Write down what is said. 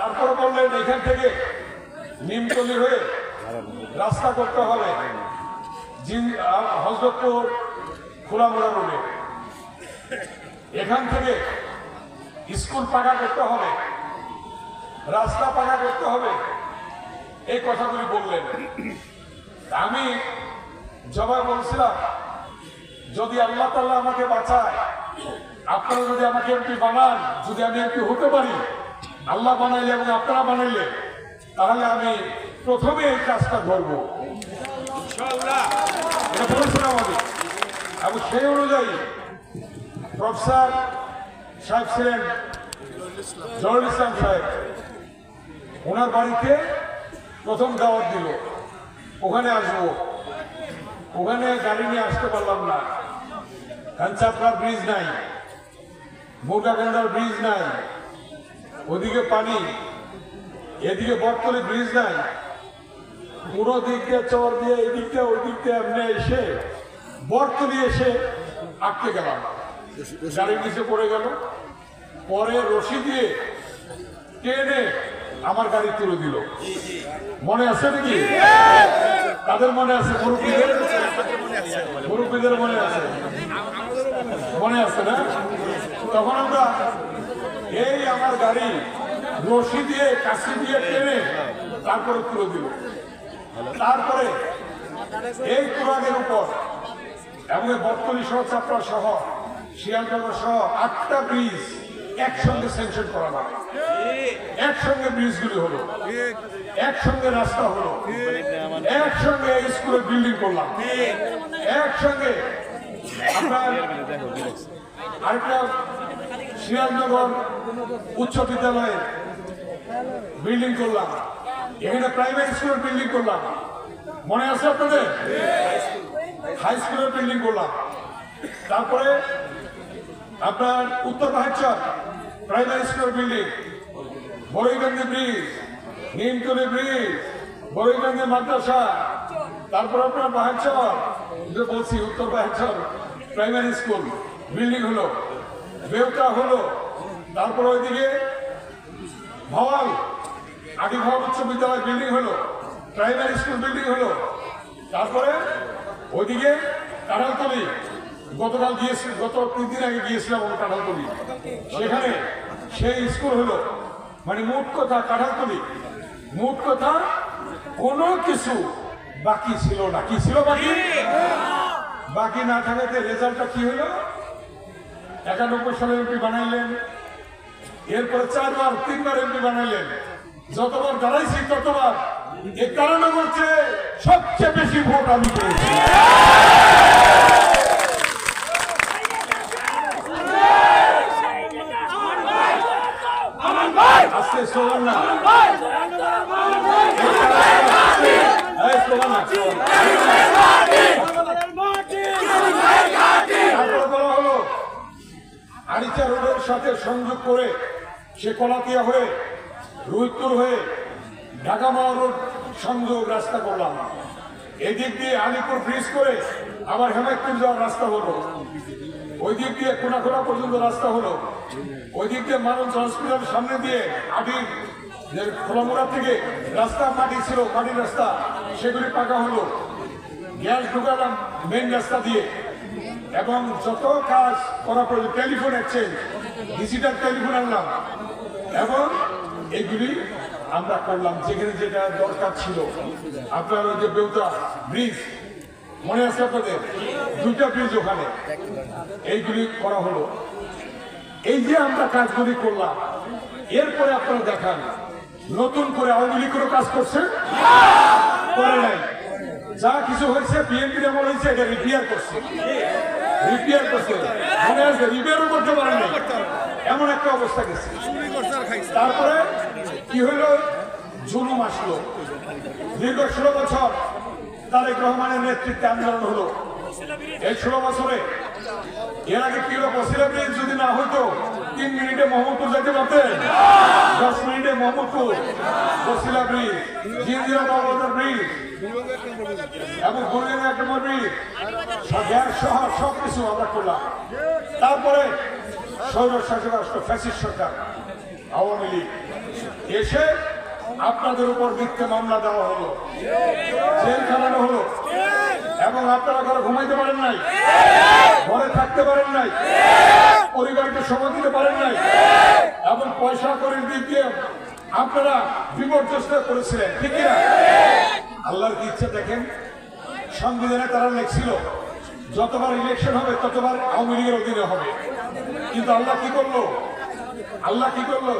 তারপরে বললেন এখান থেকে নিমতলি হয়ে রাস্তা করতে হবে হযরতপুর খোলামোড়া রোডে, এখান থেকে স্কুল পাকা করতে হবে, রাস্তা পাকা করতে হবে, এই কথাগুলি বললেন। আমি জবাব বলছিলাম, যদি আল্লাহ তাআলা আমাকে বাঁচায়, আপনারা যদি আমাকে এমপি বানান, যদি আমি এমপি হতে পারি, আল্লাহ বানাইলে এবং আপনারা বানাইলে, তাহলে আমি প্রথমে এই কাজটা করবো এটা বলেছিলাম আমি। এবং সেই অনুযায়ী প্রফেসর সাহেব ছিলেন জহুরুল ইসলাম সাহেব, ওনার বাড়িতে প্রথম দাওয়াত দিল, ওখানে আসবো। ওখানে গাড়ি নিয়ে আসতে পারলাম না, কারণ চাপড়ার ব্রিজ নাই, মুরগাগন্ডার ব্রিজ নাই, ওদিকে পানি, এদিকে বটতলি ব্রিজ নাই, পুরো দিক দিয়ে চর দিয়ে এদিক দিয়ে ওই দিক দিয়ে এমনি এসে বটতলি এসে আটকে গেলাম, গাড়ির নিচে পড়ে গেল। পরে রশি দিয়ে টেনে আমার গাড়ি তুলে দিল। মনে আছে নাকি? তাদের মনে আছে? মুরব্বীদের মনে আছে? মনে আছে না? তখন আমরা এই আমার গাড়ি রশি দিয়ে কাশি দিয়ে টেনে তারপরে তুলে দিল। তারপরে এই তুরাগের উপর এবং বটতলী সহ, চাপড়া সহ, শিয়ালদহ সহ 8টা ব্রিজ একসঙ্গে স্যাংশন করা হবে, একসঙ্গে ব্রিজগুলি হলো, একসঙ্গে রাস্তা হলো, একসঙ্গে স্কুলের বিল্ডিং করলাম, একসঙ্গে আপনার আরেকটা শিয়ালনগর উচ্চ বিদ্যালয়ের বিল্ডিং করলাম, এখানে প্রাইমারি স্কুলের বিল্ডিং করলাম। মনে আছে আপনাদের? হাই স্কুলের বিল্ডিং করলাম। তারপরে আপনার উত্তর বাহারচর প্রাইমারি স্কুলের বিল্ডিং, বড়ইগঞ্জে ব্রিজ, নিমতলি ব্রিজ, বড়ইগঞ্জে মাদ্রাসা, তারপর আপনার বাহারচর যে বলছি উত্তর বাহারচর প্রাইমারি স্কুল বিল্ডিং হলো, বেউটা হলো, তারপর ওইদিকে ভওয়াল আদি ভওয়াল উচ্চ বিদ্যালয় বিল্ডিং হলো, প্রাইমারি স্কুল বিল্ডিং হলো, তারপরে ওইদিকে কাঁঠালতলি গতকাল গিয়েছি, গত 3 দিন আগে গিয়েছিলাম কাঁঠালতলি, সেখানে সেই স্কুল হলো। মানে মোট কথা কাঁঠালতলি, মোট কথা কোনো কিছু বাকি ছিল না। কি ছিল বাকি? বাকি না থাকাতে রেজাল্টটা কি হলো? 91 সালে এমপি বানাইলেন, এরপরে 3বার এমপি বানাইলেন। যতবার দাঁড়াইছি ততবার এই কারণে বলছে সবচেয়ে বেশি ভোট আমি পেয়েছি। আজকে স্লোগান না, আরিচা রোডের সাথে সংযোগ করে সে কলাতিয়া হয়ে রুইতপুর হয়ে ঢাকা মহারোড সংযোগ রাস্তা করলাম। এদিক দিয়ে আলিপুর ব্রিজ করে আবার হেমায়তপুর যাওয়ার রাস্তা হলো, ওই দিক দিয়ে কোনাখোলা পর্যন্ত রাস্তা হলো, ওই দিক দিয়ে মানুষ হসপিটাল সামনে দিয়ে আদির যে খোলামোড়া থেকে রাস্তা মাটি ছিল, মাটির রাস্তা, সেগুলি পাকা হলো। গ্যাস ঢুকালাম মেন রাস্তা দিয়ে, এবং যত কাজ করা প্রয়োজন, টেলিফোন এক্সচেঞ্জ, ডিজিটাল টেলিফোন আনলাম, এবং এগুলি আমরা করলাম যেখানে যেটা দরকার ছিল। আপনার ওই যে বেউতা ব্রিজ মনে আছে আপনাদের? 2টা ব্রিজ ওখানে, এইগুলি করা হলো। এই যে আমরা কাজগুলি করলাম, এরপরে আপনারা দেখান নতুন করে আওয়ামী লীগ কোনো কাজ করছে? করে নাই। যা কিছু হয়েছে বিএনপির আমল হয়েছে, এটা রিপেয়ার করছে, রিপেয়ার করছে। মনে আছে? রিপেয়ারও করতে পারে না, এমন একটা অবস্থা গেছে। তারপরে কি হইল? জুলুম আসলো। দীর্ঘ 16 বছর তারেক রহমানের নেতৃত্বে আন্দোলন হলো। এই 16 বছরে এর আগে কি হলো? বসিলা ব্রিজ যদি না হইতো 3 মিনিটে মোহাম্মদপুর যেতে পারতেন, 10 মিনিটে মোহাম্মদপুর, বসিলা ব্রিজ, জিঞ্জিরা বাবুদার ব্রিজ এবং গুলজার একটা ব্রিজ, গ্যাস সহ সবকিছু আমরা করলাম। তারপরে স্বৈর শাসক রাষ্ট্র ফ্যাসিস্ট সরকার আওয়ামী লীগ এসে আপনাদের উপর মিথ্যে মামলা দেওয়া হলো, জেল খাটানো হলো, এবং আপনারা ঘরে ঘুমাইতে পারেন নাই, ঘরে থাকতে পারেন নাই, পরিবারকে সময় দিতে পারেন নাই, এবং পয়সা করে দিক দিয়ে আপনারা বিপর্যস্ত করেছিলেন, ঠিক কিনা? আল্লাহর কি ইচ্ছা দেখেন, সংবিধানে তারা লিখছিল যতবার ইলেকশন হবে ততবার আওয়ামী লীগের অধীনে হবে, কিন্তু আল্লাহ কি করলো?